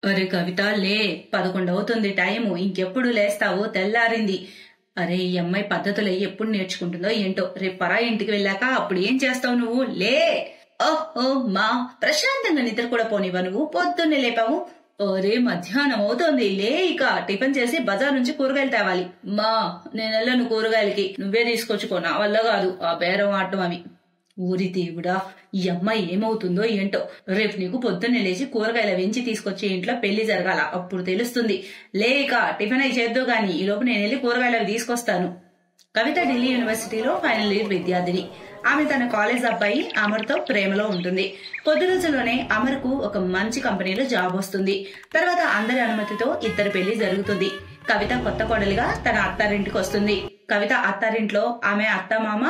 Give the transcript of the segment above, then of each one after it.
అరే కవిత లే, 11 అవుతుంది టైము. ఇంకెప్పుడు లేస్తావు? తెల్లారింది. అరే ఈ అమ్మాయి పద్ధతులు ఎప్పుడు నేర్చుకుంటుందో ఏంటో. రేపు పరా ఇంటికి వెళ్ళాక అప్పుడు ఏం చేస్తావు నువ్వు? లే. ఓహో మా, ప్రశాంతంగా నిద్ర కూడా పోనివా నువ్వు? పొద్దున్నే లేపావు. ఒరే మధ్యాహ్నం అవుతోంది, లే. ఇక టిఫిన్ చేసి బజార్ నుంచి కూరగాయలు తేవాలి. మా నేను వెళ్ళను కూరగాయలకి, నువ్వే తీసుకొచ్చుకో, నా వల్ల కాదు ఆ బేరం ఆడటం అవి. ఊరి దేవుడా, ఈ అమ్మాయి ఏమవుతుందో ఏంటో. రేపు నీకు పొద్దున్నే లేచి కూరగాయల వెంచి తీసుకొచ్చి ఇంట్లో పెళ్లి జరగాల, అప్పుడు తెలుస్తుంది. లేక టిఫిన్ అయి చేద్దో గాని ఈలోపు నేను వెళ్ళి కూరగాయలు అవి తీసుకొస్తాను. కవిత ఢిల్లీ యూనివర్సిటీలో ఫైనల్ ఇయర్ విద్యార్థిని. ఆమె తన కాలేజ్ అబ్బాయి అమర్తో ప్రేమలో ఉంటుంది. కొద్ది రోజుల్లోనే అమర్కు ఒక మంచి కంపెనీలో జాబ్ వస్తుంది. తర్వాత అందరి అనుమతితో ఇద్దరు పెళ్లి జరుగుతుంది. కవిత కొత్త కోడలిగా తన అత్తారింటికి వస్తుంది. కవిత అత్తారింట్లో ఆమె అత్తమామ,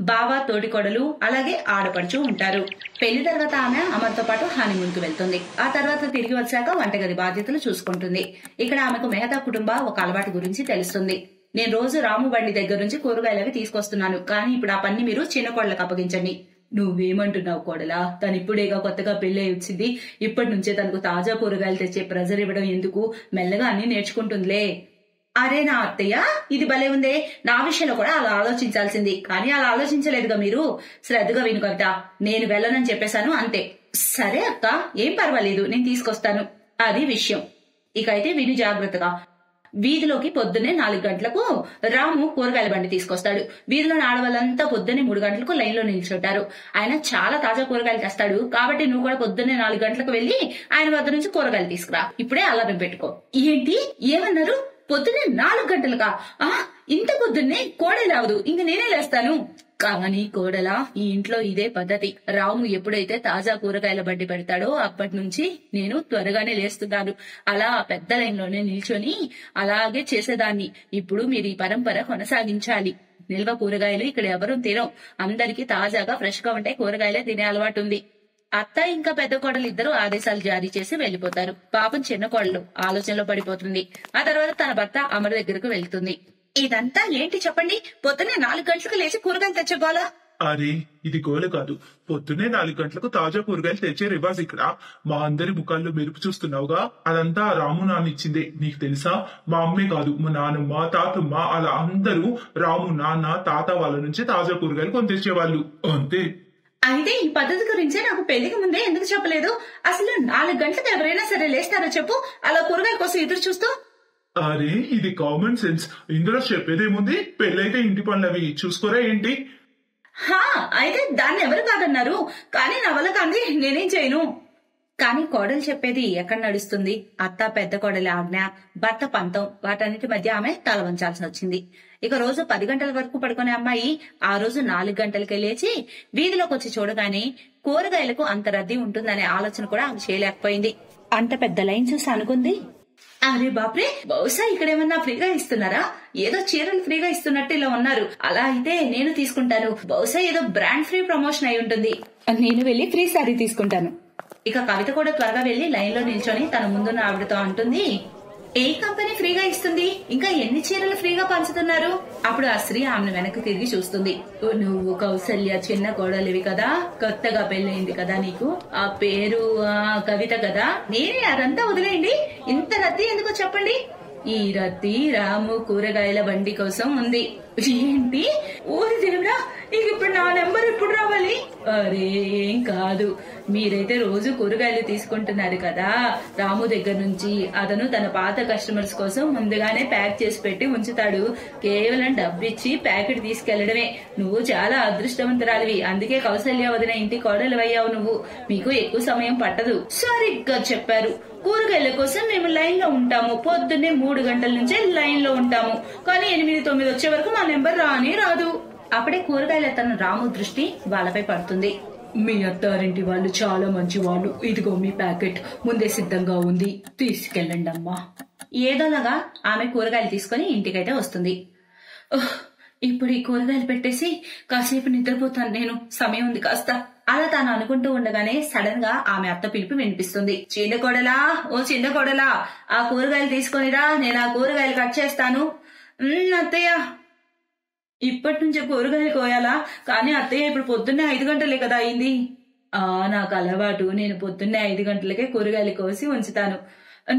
బావ, తోటికోడలు అలాగే ఆడపడుచు ఉంటారు. పెళ్లి తర్వాత ఆమె అమర్తో పాటు హనీమూన్ కు వెళ్తుంది. ఆ తర్వాత తిరిగి వచ్చాక వంటగది బాధ్యతలు చూసుకుంటుంది. ఇక్కడ ఆమెకు మెహతా కుటుంబ ఒక అలవాటు గురించి తెలుస్తుంది. నేను రోజు రాము బండి దగ్గర నుంచి కూరగాయలవి తీసుకొస్తున్నాను, కానీ ఇప్పుడు ఆ పని మీరు చిన్న కోడలకు అప్పగించండి. నువ్వేమంటున్నావు కోడలా? తను ఇప్పుడేగా కొత్తగా పెళ్లి వచ్చింది, ఇప్పటి నుంచే తనకు తాజా కూరగాయలు తెచ్చే ప్రెజర్ ఇవ్వడం ఎందుకు? మెల్లగా అన్ని నేర్చుకుంటుందిలే. అరే నా అత్తయ్య, ఇది భలే ఉందే. నా విషయంలో కూడా అలా ఆలోచించాల్సింది, కానీ అలా ఆలోచించలేదుగా మీరు. శ్రద్ధగా విను కవిత, నేను వెళ్ళనని చెప్పేశాను అంతే. సరే అక్క, ఏం పర్వాలేదు, నేను తీసుకొస్తాను. అది విషయం. ఇక అయితే విని జాగ్రత్తగా. వీధిలోకి పొద్దున్నే 4 గంటలకు రాము కూరగాయల బండి తీసుకొస్తాడు. వీధిలోని ఆడవాళ్ళంతా పొద్దున్నే 3 గంటలకు లైన్ లో నిల్చుంటారు. ఆయన చాలా తాజా కూరగాయలు తెస్తాడు, కాబట్టి నువ్వు కూడా పొద్దున్నే 4 గంటలకు వెళ్లి ఆయన వద్ద నుంచి కూరగాయలు తీసుకురా. ఇప్పుడే అలారం పెట్టుకో. ఏంటి ఏమన్నారు? పొద్దున్నే 4 గంటలుగా? ఇంత పొద్దున్నే కోడలేవదు, ఇంక నేనే లేస్తాను. కానీ కోడలా, ఈ ఇంట్లో ఇదే పద్ధతి. రాము ఎప్పుడైతే తాజా కూరగాయల బండి పెడతాడో అప్పటి నుంచి నేను త్వరగానే లేస్తున్నాను. అలా పెద్ద లైన్ లోనే నిల్చొని అలాగే చేసేదాన్ని. ఇప్పుడు మీరు ఈ పరంపర కొనసాగించాలి. నిల్వ కూరగాయలు ఇక్కడ ఎవరూ తినం. అందరికీ తాజాగా ఫ్రెష్ గా ఉంటే కూరగాయలే తినే అలవాటు ఉంది. అత్త ఇంకా పెద్ద కోడలు ఇద్దరు ఆదేశాలు జారీ చేసి వెళ్లిపోతారు. పాపం చిన్న కోడలు ఆలోచనలో పడిపోతుంది. ఆ తర్వాత తన భర్త అమర్ దగ్గరకు వెళ్తుంది. ఇదంతా ఏంటి చెప్పండి? పొద్దున్నే 4 గంటలకు లేచి కూరగాయలు తెచ్చుకోవాలా? అరే ఇది గోల కాదు, పొద్దున్నే 4 గంటలకు తాజా కూరగాయలు తెచ్చే రివాజ్ ఇక్కడ. మా అందరి ముఖాల్లో మెరుపు చూస్తున్నావుగా, అదంతా రాము నాన్న ఇచ్చిందే. నీకు తెలుసా, మా అమ్మే కాదు, మా నాన్నమ్మ, తాతమ్మ అలా అందరూ రాము నాన్న, తాత వాళ్ళ నుంచి తాజా కూరగాయలు కొని తెచ్చేవాళ్ళు అంతే. అయితే ఈ పద్ధతి గురించే నాకు పెళ్లికి ముందే ఎందుకు చెప్పలేదు? అసలు 4 గంటలకు ఎవరైనా సరే లేస్తారో చెప్పు, అలా కూరగాయల కోసం ఎదురు చూస్తూ? అరే ఇది కామన్ సెన్స్, ఇందులో చెప్పేదేముంది? పెళ్ళైతే ఇంటి పనులు అవి చూసుకోరా ఏంటి? అయితే దాన్ని ఎవరు కాదన్నారు, కానీ నా వల్ల కాంది, నేనేం చేయను. కానీ కోడలు చెప్పేది ఎక్కడ నడుస్తుంది? అత్త పెద్ద కోడలి ఆజ్ఞ, భర్త పంతం, వాటన్నిటి మధ్య ఆమె తల వంచాల్సి వచ్చింది. ఇక రోజు 10 గంటల వరకు పడుకునే అమ్మాయి ఆ రోజు 4 గంటలకే లేచి వీధిలోకి వచ్చి చూడగానే కూరగాయలకు అంత రద్దీ ఉంటుందనే ఆలోచన కూడా ఆమె చేయలేకపోయింది. అంత పెద్ద లైన్ చూసి అనుకుంది, అరే బాప్రే, బహుశా ఇక్కడేమన్నా ఫ్రీగా ఇస్తున్నారా? ఏదో చీరలు ఫ్రీగా ఇస్తున్నట్టు ఇలా ఉన్నారు. అలా అయితే నేను తీసుకుంటాను. బహుశా ఏదో బ్రాండ్ ఫ్రీ ప్రమోషన్ అయి ఉంటుంది. నేను వెళ్లి ఫ్రీ శారీ తీసుకుంటాను. ఇక కవిత కూడా త్వరగా వెళ్లి లైన్ లో నిల్చొని తన ముందున్న ఆవిడతో అంటుంది, ఏ కంపెనీ ఫ్రీగా ఇస్తుంది? ఇంకా ఎన్ని చీరలు ఫ్రీగా పంచుతున్నారు? అప్పుడు ఆ స్త్రీ ఆమెను వెనక్కి తిరిగి చూస్తుంది. నువ్వు కౌసల్య చిన్న కోడలివి కదా, కొత్తగా పెళ్ళైంది కదా నీకు, ఆ పేరు కవిత కదా. నేనే, అదంతా వదిలేయండి. ఇంత రద్దీ ఎందుకో చెప్పండి. ఈ రద్దీ రాము కూరగాయల బండి కోసం ఉంది. ఏంటి? ఊరి దేవుడా, ఇక ఇప్పుడు నా నెంబర్ ఎప్పుడు రావాలి? అరే ఏం కాదు, మీరైతే రోజు కూరగాయలు తీసుకుంటున్నారు కదా రాము దగ్గర నుంచి. అతను తన పాత కస్టమర్స్ కోసం ముందుగానే ప్యాక్ చేసి పెట్టి ఉంచుతాడు. కేవలం డబ్బిచ్చి ప్యాకెట్ తీసుకెళ్లడమే. నువ్వు చాలా అదృష్టవంతురాలివి, అందుకే కౌసల్య వదిన ఇంటి కోడలు అయ్యావు నువ్వు. మీకు ఎక్కువ సమయం పట్టదు. సరిగ్గా చెప్పారు. కూరగాయల కోసం మేము లైన్ లో ఉంటాము. పొద్దున్నే 3 గంటల నుంచే లైన్ లో ఉంటాము, కానీ 8-9 వచ్చే వరకు మా నెంబర్ రానే రాదు. అప్పుడే కూరగాయల తన రాము దృష్టి వాళ్ళపై పడుతుంది. మీ అత్తారింటి వాళ్ళు చాలా మంచి వాళ్ళు. ఇదిగో మీ ప్యాకెట్ ముందే సిద్ధంగా ఉంది, తీసుకెళ్ళండి అమ్మా. ఏదోలాగా ఆమె కూరగాయలు తీసుకుని ఇంటికైతే వస్తుంది. ఇప్పుడు ఈ కూరగాయలు పెట్టేసి కాసేపు నిద్రపోతాను నేను, సమయం ఉంది కాస్త. అలా తాను అనుకుంటూ ఉండగానే సడన్ గా ఆమె అత్త పిలుపు వినిపిస్తుంది. చిన్న కోడలా, ఓ చిన్న కోడలా, ఆ కూరగాయలు తీసుకొనిరా, నేను ఆ కూరగాయలు కట్ చేస్తాను. అత్తయ్య, ఇప్పటి నుంచే కూరగాయలు కోయాలా? కానీ అత్తయ్య ఇప్పుడు పొద్దున్నే 5 గంటలే కదా అయింది. నాకు అలవాటు, నేను పొద్దున్నే 5 గంటలకే కూరగాయలు కోసి ఉంచుతాను.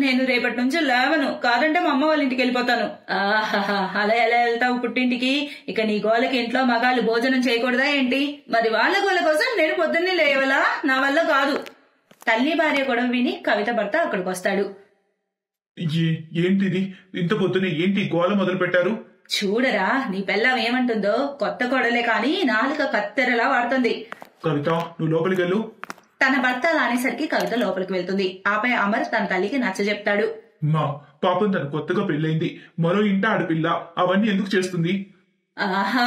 నేను రేపటి నుంచి లేవను, కాదంటే మా అమ్మ వాళ్ళ ఇంటికి వెళ్ళిపోతాను. ఆహాహా, అలా ఎలా వెళ్తావు పుట్టింటికి? ఇక నీ గోలకి ఇంట్లో మగాళ్ళు భోజనం చేయకూడదా ఏంటి? మరి వాళ్ళ గోల కోసం నేను పొద్దున్నే లేవలా? నా వల్ల కాదు. తల్లి భార్య గొడవ విని కవిత భర్త అక్కడికి వస్తాడు. ఏంటిది ఇంత పొద్దునే ఏంటి గోల మొదలు పెట్టారు? చూడరా, నీ పెళ్ళం ఏమంటుందో. కొత్త కొడలే కాని నాలుక కత్తెరలా వాడుతుంది. కవిత, నువ్వు లోపలికి వెళ్ళు. తన భర్త అలా అనేసరికి కవిత లోపలికి వెళ్తుంది. ఆపై అమర్ తన తల్లికి నచ్చజెప్తాడు. మా పాపం తను కొత్తగా పెళ్ళైంది, మరో ఇంట ఆడపిల్ల, అవన్నీ ఎందుకు చేస్తుంది? ఆహా,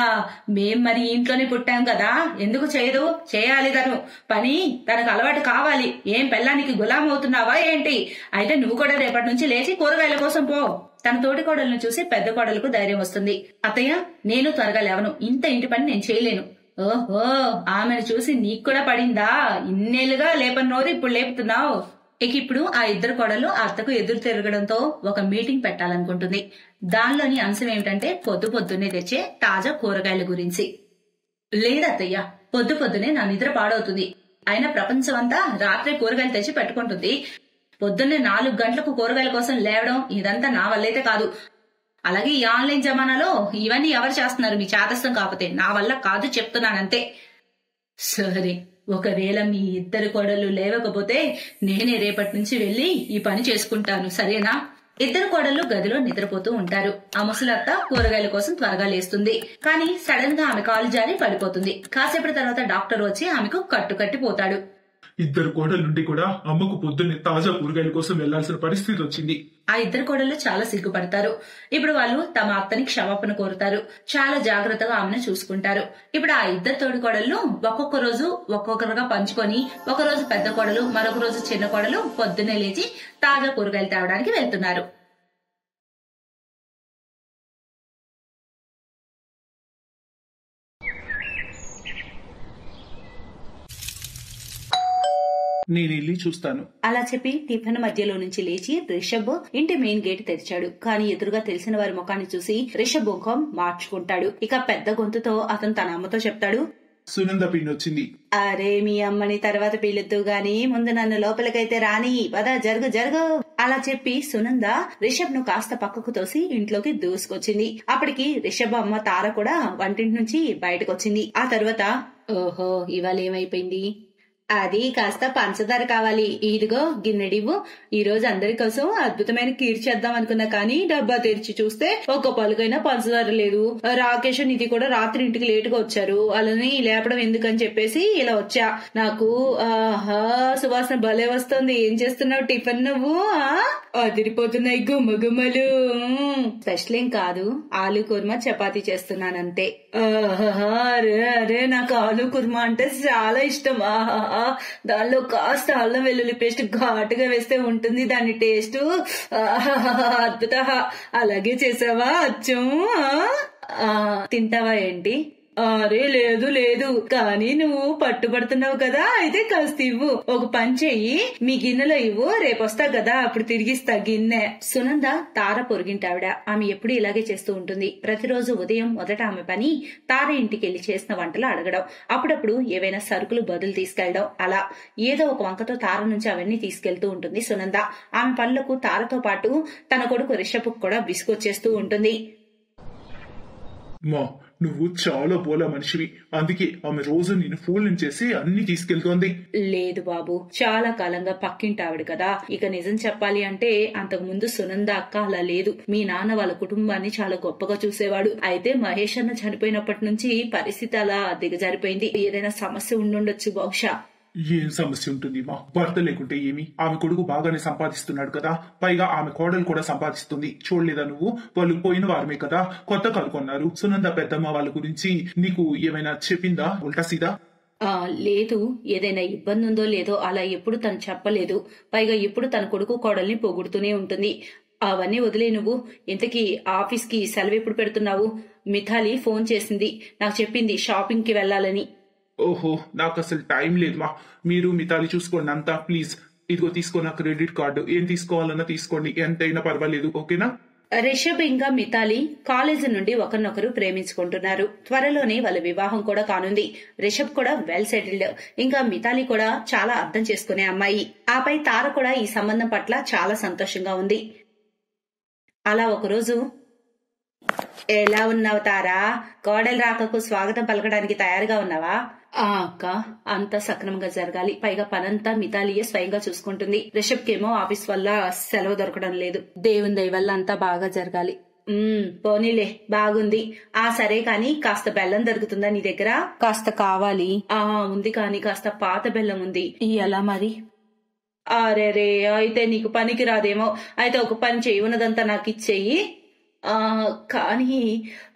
మేం మరి ఇంట్లోనే పుట్టాం కదా, ఎందుకు చేయదు? చేయాలి తను పని, తనకు అలవాటు కావాలి. ఏం పెళ్ళానికి గులాం అవుతున్నావా ఏంటి? అయితే నువ్వు కూడా రేపటి నుంచి లేచి కూరగాయల కోసం పో. తన తోటి కోడలను చూసి పెద్ద కోడలకు ధైర్యం వస్తుంది. అత్తయ్య, నేను త్వరగా లేవను, ఇంత ఇంటి పని నేను చేయలేను. ఓహో, ఆమెను చూసి నీకు కూడా పడిందా? ఇన్నేళ్లుగా లేపని నోరు ఇప్పుడు లేపుతున్నావు. ఇక ఇప్పుడు ఆ ఇద్దరు కోడలు అత్తకు ఎదురు తిరగడంతో ఒక మీటింగ్ పెట్టాలనుకుంటుంది. దానిలోని అంశం ఏమిటంటే పొద్దు పొద్దున్నే తెచ్చే తాజా కూరగాయల గురించి. లేదత్తయ్య, పొద్దు పొద్దునే నా నిద్ర పాడవుతుంది. అయినా ప్రపంచం అంతా రాత్రే కూరగాయలు తెచ్చి పెట్టుకుంటుంది. పొద్దున్నే 4 గంటలకు కూరగాయల కోసం లేవడం ఇదంతా నా వల్లైతే కాదు. అలాగే ఈ ఆన్లైన్ జమానాలో ఇవన్నీ ఎవరు చేస్తున్నారు? మీ చేతస్థం కాకపోతే. నా వల్ల కాదు, చెప్తున్నానంతే. సరే, ఒకవేళ మీ ఇద్దరు కోడళ్ళు లేవకపోతే నేనే రేపటి నుంచి వెళ్లి ఈ పని చేసుకుంటాను, సరేనా? ఇద్దరు కోడళ్ళు గదిలో నిద్రపోతూ ఉంటారు. ఆ ముసలత్త కూరగాయల కోసం త్వరగా లేస్తుంది. కానీ సడన్ గా ఆమె కాలు జారి పడిపోతుంది. కాసేపటి తర్వాత డాక్టర్ వచ్చి ఆమెకు కట్టుకట్టిపోతాడు. ఇద్దరు కోడలుండి కూడా అమ్మకు పొద్దున్నే తాజా కూరగాయల కోసం వెళ్లాల్సిన పరిస్థితి వచ్చింది. ఆ ఇద్దరు కోడళ్ళు చాలా సిగ్గుపడతారు. ఇప్పుడు వాళ్ళు తమ అత్తని క్షమాపణ కోరుతారు. చాలా జాగ్రత్తగా ఆమెను చూసుకుంటారు. ఇప్పుడు ఆ ఇద్దరు తోడి కోడళ్ళు ఒక్కొక్క రోజు ఒక్కొక్కరుగా పంచుకొని, ఒక రోజు పెద్ద కోడలు, మరొక రోజు చిన్న కోడలు పొద్దున్నే లేచి తాజా కూరగాయలు తేవడానికి వెళ్తున్నారు. నేను వెళ్ళి చూస్తాను. అలా చెప్పి టిఫిన్ మధ్యలో నుంచి లేచి రిషబ్ ఇంటి మెయిన్ గేట్ తెరిచాడు. కానీ ఎదురుగా తెలిసిన వారి ముఖాన్ని చూసి రిషబ్ ముఖం మార్చుకుంటాడు. ఇక పెద్ద గొంతుతో అతను తన అమ్మతో చెప్తాడు. సునంద పిన్ వచ్చింది. అరే, మీ అమ్మని తర్వాత పిలుద్దు గాని ముందు నన్ను లోపలికైతే రాని, పద జరుగు జరుగు. అలా చెప్పి సునంద రిషబ్ ను కాస్త పక్కకు తోసి ఇంట్లోకి దూసుకొచ్చింది. అప్పటికి రిషబ్ అమ్మ తార కూడా వంటింటి నుంచి బయటకొచ్చింది. ఆ తర్వాత, ఓహో, ఇవాళ ఏమైపోయింది? అది కాస్త పంచదార కావాలి, ఇదిగో గిన్నెడివ్వు. ఈ రోజు అందరి కోసం అద్భుతమైన కీర్ చేద్దాం అనుకున్నా, కానీ డబ్బా తెరిచి చూస్తే ఒక్క పలుకైనా పంచదార లేదు. రాకేష్ నిధి కూడా రాత్రి ఇంటికి లేటుగా వచ్చారు. అలాని లేపడం ఎందుకని చెప్పేసి ఇలా వచ్చా. నాకు ఆహా, సువాసన భలే వస్తుంది. ఏం చేస్తున్నావు టిఫిన్ నువ్వు? అదిరిపోతున్నాయి గుమ్మ గుమ్మలు. స్పెషల్ ఏం కాదు, ఆలు కుర్మా చపాతీ చేస్తున్నానంతే. అరే అరే, నాకు ఆలు కుర్మా అంటే చాలా ఇష్టం. ఆహా, దానిలో కాస్త అల్లం వెల్లుల్లి పేస్ట్ ఘాటుగా వేస్తే ఉంటుంది దాని టేస్ట్. అద్భుత. అలాగే చేసావా అచ్చం? తింటావా ఏంటి? అరే లేదు లేదు, కానీ నువ్వు పట్టుబడుతున్నావు కదా, అయితే కాస్త ఇవ్వు. ఒక పని చెయ్యి, మీ గిన్నెలో ఇవ్వు, రేపొస్తా కదా అప్పుడు తిరిగిస్తా గిన్నె. సునంద తార పొరుగింటావిడ. ఆమె ఎప్పుడు ఇలాగే చేస్తూ ఉంటుంది. ప్రతిరోజు ఉదయం మొదట ఆమె పని తార ఇంటికి వెళ్లి చేసిన వంటలు అడగడం, అప్పుడప్పుడు ఏవైనా సరుకులు బదులు తీసుకెళ్లడం. అలా ఏదో ఒక వంకతో తార నుంచి అవన్నీ తీసుకెళ్తూ ఉంటుంది సునంద. ఆమె పనులకు తారతో పాటు తన కొడుకు రిషబ్ కూడా విసుగొచ్చేస్తూ ఉంటుంది. మా నువ్వు చాలా బోలా మనిషివి, అందుకే ఆమె రోజు నిన్ను ఫూల్ని చేసి అన్ని తీసుకెళ్తోంది. లేదు బాబు, చాలా కాలంగా పక్కింటావిడ కదా. ఇక నిజం చెప్పాలి అంటే అంతకు ముందు సునంద అక్క అలా లేదు. మీ నాన్న వాళ్ళ కుటుంబాన్ని చాలా గొప్పగా చూసేవాడు. అయితే మహేష్ అన్న చనిపోయినప్పటి నుంచి పరిస్థితి అలా దిగజారిపోయింది. ఏదైనా సమస్య ఉండుండొచ్చు బహుశా. ఏం సమస్య ఉంటుంది మా? భర్త లేకుంటే ఏమి? ఆమె కొడుకు బాగానే సంపాదిస్తున్నాడు కదా, పైగా ఆమె కోడలు కూడా సంపాదిస్తుంది. చూడలేదా నువ్వు? వాళ్ళు పోయిన వారమే కదా కొత్త కనుకొన్నారు. సునంద పెద్దమ్మ వాళ్ళ గురించి నీకు ఏమైనా చెప్పిందా ఉల్టా సీదా? లేదు, ఏదైనా ఇబ్బంది ఉందో లేదో అలా ఎప్పుడు తను చెప్పలేదు. పైగా ఎప్పుడు తన కొడుకు కోడల్ని పొగుడుతూనే ఉంటుంది. అవన్నీ వదిలే నువ్వు. ఇంతకీ ఆఫీస్ కి సెలవు ఎప్పుడు పెడుతున్నావు? మిథాలి ఫోన్ చేసింది, నాకు చెప్పింది షాపింగ్ కి వెళ్లాలని. ఓహో, నాకు అసలు టైం లేదు మా. మీరు మిథాలి చూసుకోండి అంతా, ప్లీజ్. ఇదిగో తీసుకో నా క్రెడిట్ కార్డు. ఏం తీసుకోవాలన్నా తీసుకోండి, ఎంతైనా పర్వాలేదు, ఓకేనా? రిషబ్ ఇంకా మితాలి కాలేజీ నుండి ఒకరినొకరు ప్రేమించుకుంటున్నారు. త్వరలోనే వాళ్ళ వివాహం కూడా కానుంది. రిషబ్ కూడా వెల్ సెటిల్డ్, ఇంకా మితాలి కూడా చాలా అర్థం చేసుకునే అమ్మాయి. ఆపై తార కూడా ఈ సంబంధం పట్ల చాలా సంతోషంగా ఉంది. అలా ఒకరోజు, ఎలా ఉన్నావు తారా? కోడలి రాకకు స్వాగతం పలకడానికి తయారుగా ఉన్నావా? అక్క, అంతా సక్రమంగా జరగాలి. పైగా పనంతా మితాలియే స్వయంగా చూసుకుంటుంది. రిషబ్ కేమో ఆఫీస్ వల్ల సెలవు దొరకడం లేదు. దేవుని దయ వల్ల అంతా బాగా జరగాలి. పోనీలే, బాగుంది. సరే కాని కాస్త బెల్లం దొరుకుతుందా నీ దగ్గర? కాస్త కావాలి. ఉంది కాని కాస్త పాత బెల్లం ఉంది. ఎలా మరి? అరే, అయితే నీకు పనికి రాదేమో. అయితే ఒక పని చేయి, ఉన్నదంతా నాకు ఇచ్చేయి. కానీ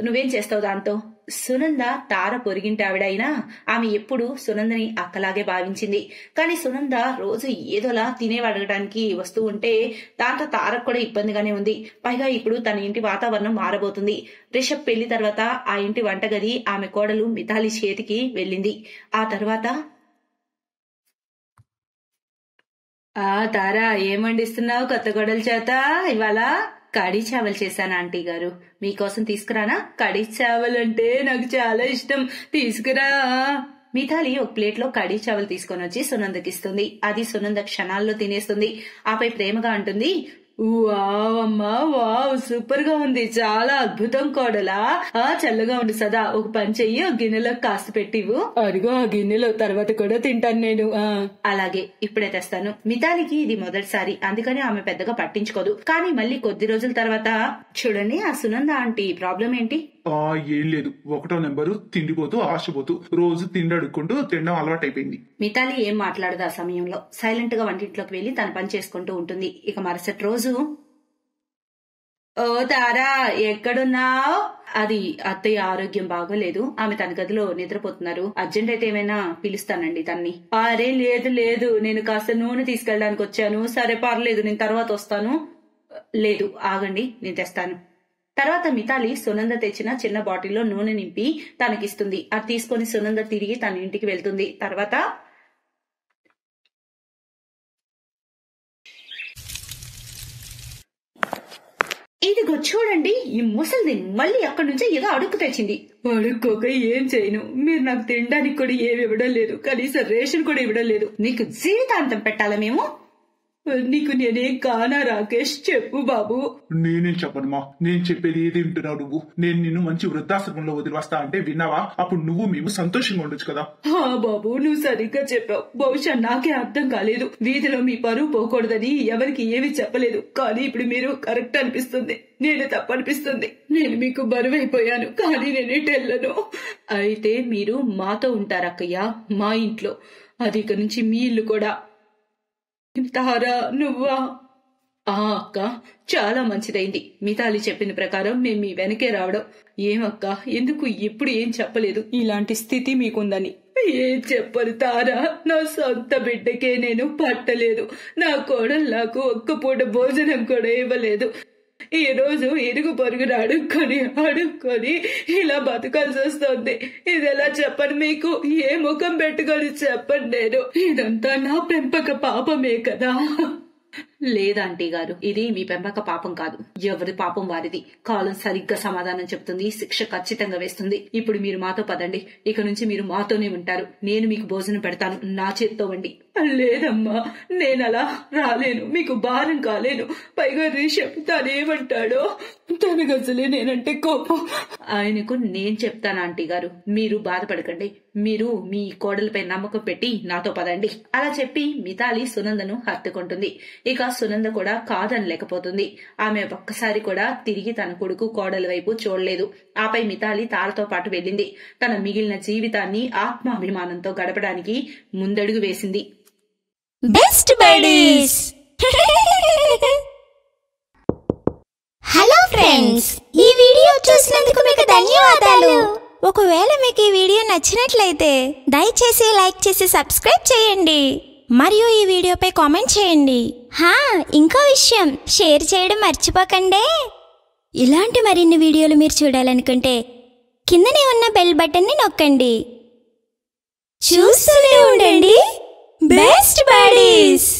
నువ్వేం చేస్తావు దాంతో? సునంద తార పొరిగింటి ఆవిడైనా ఆమె ఎప్పుడు సునందని అక్కలాగే భావించింది. కానీ సునంద రోజు ఏదోలా తినేవడగడానికి వస్తూ ఉంటే దాంతో తారకు కూడా ఇబ్బందిగానే ఉంది. పైగా ఇప్పుడు తన ఇంటి వాతావరణం మారబోతుంది. రిషబ్ పెళ్లి తర్వాత ఆ ఇంటి వంటగది ఆమె కోడలు మితాలి చేతికి వెళ్ళింది. ఆ తర్వాత, తారా, ఏం వండిస్తున్నావు కొత్త కోడల చేత ఇవాళ? కడీ చావల్ చేశాను ఆంటీ గారు, మీకోసం తీసుకురానా? కడీ చావల్ అంటే నాకు చాలా ఇష్టం, తీసుకురా. మితాలి ఒక ప్లేట్ లో కడీ చావల్ తీసుకొని వచ్చి సునందకిస్తుంది. అది సునంద క్షణాల్లో తినేస్తుంది. ఆపై ప్రేమగా అంటుంది, వావ్ అమ్మా, వావ్, సూపర్ గా ఉంది, చాలా అద్భుతం కోడలా. చల్లగా ఉండు సదా. ఒక పని చెయ్యి, గిన్నెలో కాస్త పెట్టివు. అదిగో ఆ గిన్నెలో, తర్వాత కూడా తింటాను నేను. అలాగే, ఇప్పుడే తెస్తాను. మితాలికి ఇది మొదటిసారి, అందుకని ఆమె పెద్దగా పట్టించుకోదు. కానీ మళ్ళీ కొద్ది రోజుల తర్వాత, చూడండి ఆ సునంద ఆంటీ ప్రాబ్లం ఏంటి? ఏం లేదు, 1వ నెంబరు తిండిపోతూ ఆశపోతూ రోజు తిండి అడుక్కుంటూ తినడం అలవాటైపోయింది. మితాలి ఏం మాట్లాడదు. ఆ సమయంలో సైలెంట్ గా వంటింట్లోకి వెళ్లి తన పని చేసుకుంటూ ఉంటుంది. ఇక మరుసటి రోజు, ఓ తారా, ఎక్కడున్నావు? అది అత్తయ్య ఆరోగ్యం బాగోలేదు, ఆమె తన గదిలో నిద్రపోతున్నారు. అర్జెంట్ అయితే ఏమైనా పిలుస్తానండి తన్ని. అరే లేదు లేదు, నేను కాస్త నూనె తీసుకెళ్ళడానికి వచ్చాను. సరే పర్లేదు, నేను తర్వాత వస్తాను. లేదు, ఆగండి, నేను తెస్తాను. తర్వాత మితాలి సునంద తెచ్చిన చిన్న బాటిల్లో నూనె నింపి తనకిస్తుంది. అది తీసుకుని సునంద తిరిగి తన ఇంటికి వెళ్తుంది. తర్వాత, ఇదిగో చూడండి, ఈ ముసలిది మళ్ళీ అక్కడి నుంచే ఏదో అడుక్కు తెచ్చింది. అడుక్కోక ఏం చేయను, మీరు నాకు తినడానికి కూడా ఏమి ఇవ్వడం లేదు, కనీసం రేషన్ కూడా ఇవ్వడం లేదు. నీకు జీవితాంతం పెట్టాలా మేము? నీకు నేనేం కానా రాకేష్, చెప్పు బాబు. నేనేం చెప్పనమ్మా, నేను చెప్పేది ఏది వింటున్నావు నువ్వు? నేను నిన్ను మంచి వృద్ధాశ్రమంలో వదిలి వస్తా అంటే విన్నావా? అప్పుడు నువ్వు మేము సంతోషంగా ఉండొచ్చు కదా. బాబు, నువ్వు సరిగ్గా చెప్పావు. బహుశా నాకే అర్థం కాలేదు. వీధిలో మీ పరువు పోకూడదని ఎవరికి ఏమీ చెప్పలేదు. కానీ ఇప్పుడు మీరు కరెక్ట్ అనిపిస్తుంది, నేను తప్పనిపిస్తుంది. నేను మీకు బరువైపోయాను, కానీ నేనేటి వెళ్ళను. అయితే మీరు మాతో ఉంటారక్కయ్యా, మా ఇంట్లో. అది ఇక నుంచి మీ ఇల్లు కూడా. తారా, నువ్వా? అక్క, చాలా మంచిదైంది. మితాలి చెప్పిన ప్రకారం మేము మీ వెనకే రావడం. ఏమక్క, ఎందుకు ఎప్పుడు ఏం చెప్పలేదు ఇలాంటి స్థితి మీకుందని? ఏం చెప్పరు తారా, నా సొంత బిడ్డకే నేను పట్టలేదు. నా కోడలు నాకు ఒక్క పూట భోజనం కూడా ఇవ్వలేదు. ఈ రోజు ఇరుగు పొరుగును అడుక్కొని ఇలా బతకాల్సి వస్తుంది. ఇది ఎలా చెప్పను మీకు? ఏ ముఖం పెట్టుకొని చెప్పండి నేను? ఇదంతా నా పెంపక పాపమే కదా. లేదాంటీ గారు, ఇది మీ పెంపక పాపం కాదు. ఎవరి పాపం వారిది. కాలం సరిగ్గా సమాధానం చెప్తుంది, శిక్ష ఖచ్చితంగా వేస్తుంది. ఇప్పుడు మీరు మాతో పదండి. ఇక నుంచి మీరు మాతోనే ఉంటారు. నేను మీకు భోజనం పెడతాను, నా చేత్తో వండి. లేదమ్మా, నేనలా రాలేను, మీకు భారం కాలేను. పైగా రిషబ్ తనేమంటాడో, తనకు అసలే నేనంటే కోపం. ఆయనకు నేను చెప్తాను ఆంటీ గారు, మీరు బాధపడకండి. మీరు మీ కోడలపై నమ్మకం పెట్టి నాతో పదండి. అలా చెప్పి మితాలి సునందను హత్తుకుంటుంది. ఇక సునంద కూడా కాదనలేకపోతుంది. ఆమె ఒక్కసారి కూడా తిరిగి తన కొడుకు కోడల వైపు చూడలేదు. ఆపై మితాలి తారతో పాటు వెళ్ళింది. తన మిగిలిన జీవితాన్ని ఆత్మాభిమానంతో గడపడానికి ముందడుగు వేసింది. Best buddies. హలో ఫ్రెండ్స్, ఈ వీడియో చూసినందుకు మీకు ధన్యవాదాలు. ఒకవేళ మీకు ఈ వీడియో నచ్చినట్లయితే దయచేసి లైక్ చేసి సబ్స్క్రైబ్ చేయండి మరియు ఈ వీడియోపై కామెంట్ చేయండి. ఇంకో విషయం, షేర్ చేయడం మర్చిపోకండి. ఇలాంటి మరిన్ని వీడియోలు మీరు చూడాలనుకుంటే కిందనే ఉన్న బెల్ బటన్ని నొక్కండి. చూస్తూనే ఉండండి బెస్ట్ బడీస్.